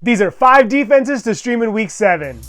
These are 5 defenses to stream in Week 7.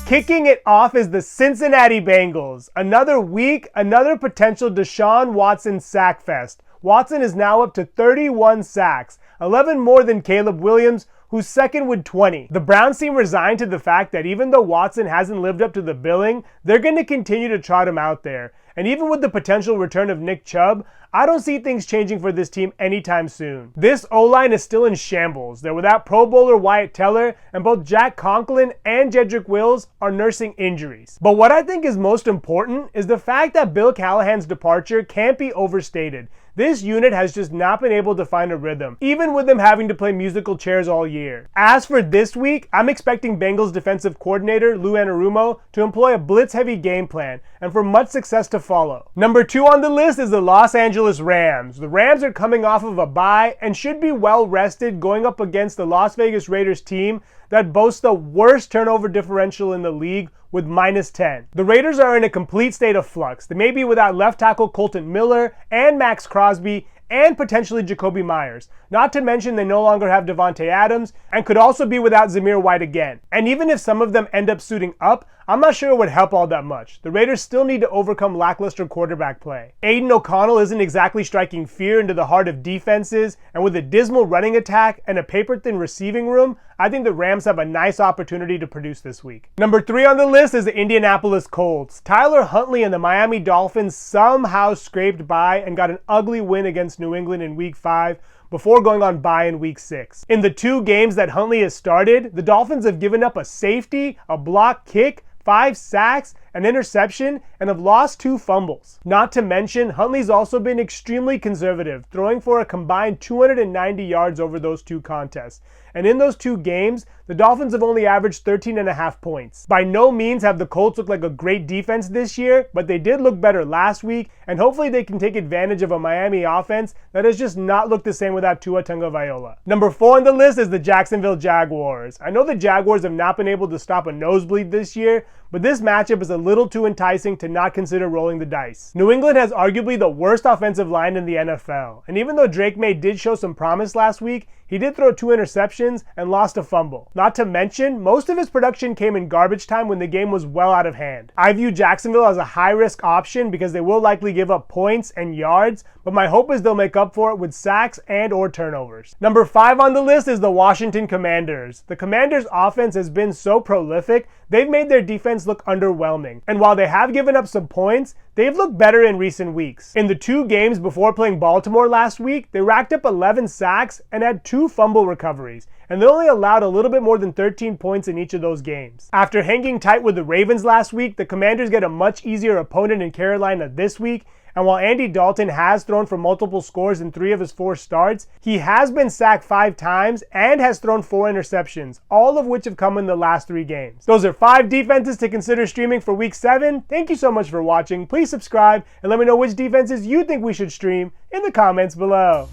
Kicking it off is the Cincinnati Bengals. Another week, another potential Deshaun Watson sack fest. Watson is now up to 31 sacks, 11 more than Caleb Williams, who's second with 20. The Browns seem resigned to the fact that even though Watson hasn't lived up to the billing, they're going to continue to trot him out there. And even with the potential return of Nick Chubb, I don't see things changing for this team anytime soon. This O-line is still in shambles. They're without Pro Bowler Wyatt Teller, and both Jack Conklin and Jedrick Wills are nursing injuries. But what I think is most important is the fact that Bill Callahan's departure can't be overstated. This unit has just not been able to find a rhythm, even with them having to play musical chairs all year. As for this week, I'm expecting Bengals defensive coordinator Lou Anarumo to employ a blitz-heavy game plan, and for much success to follow. Number 2 on the list is the Los Angeles Rams. The Rams are coming off of a bye and should be well rested going up against the Las Vegas Raiders team that boasts the worst turnover differential in the league with -10. The Raiders are in a complete state of flux. They may be without left tackle Colton Miller and Max Crosby and potentially Jakobi Meyers. Not to mention they no longer have Devontae Adams and could also be without Zamir White again. And even if some of them end up suiting up, I'm not sure it would help all that much. The Raiders still need to overcome lackluster quarterback play. Aiden O'Connell isn't exactly striking fear into the heart of defenses, and with a dismal running attack and a paper-thin receiving room, I think the Rams have a nice opportunity to produce this week. Number 3 on the list is the Indianapolis Colts. Tyler Huntley and the Miami Dolphins somehow scraped by and got an ugly win against New England in Week 5 before going on bye in Week 6. In the 2 games that Huntley has started, the Dolphins have given up a safety, a block kick, 5 sacks, an interception, and have lost 2 fumbles. Not to mention, Huntley's also been extremely conservative, throwing for a combined 290 yards over those 2 contests. And in those 2 games, the Dolphins have only averaged 13.5 points. By no means have the Colts looked like a great defense this year, but they did look better last week, and hopefully they can take advantage of a Miami offense that has just not looked the same without Tua Tagovailoa. Number 4 on the list is the Jacksonville Jaguars. I know the Jaguars have not been able to stop a nosebleed this year, but this matchup is a little too enticing to not consider rolling the dice. New England has arguably the worst offensive line in the NFL, and even though Drake May did show some promise last week, he did throw 2 interceptions and lost a fumble. Not to mention, most of his production came in garbage time when the game was well out of hand. I view Jacksonville as a high-risk option because they will likely give up points and yards, but my hope is they'll make up for it with sacks and or turnovers. Number 5 on the list is the Washington Commanders. The Commanders' offense has been so prolific, they've made their defense look underwhelming. And while they have given up some points, they've looked better in recent weeks. In the 2 games before playing Baltimore last week, they racked up 11 sacks and had 2 fumble recoveries, and they only allowed a little bit more than 13 points in each of those games. After hanging tight with the Ravens last week, the Commanders get a much easier opponent in Carolina this week, and while Andy Dalton has thrown for multiple scores in 3 of his 4 starts, he has been sacked 5 times and has thrown 4 interceptions, all of which have come in the last 3 games. Those are 5 defenses to consider streaming for Week 7. Thank you so much for watching. Please subscribe and let me know which defenses you think we should stream in the comments below.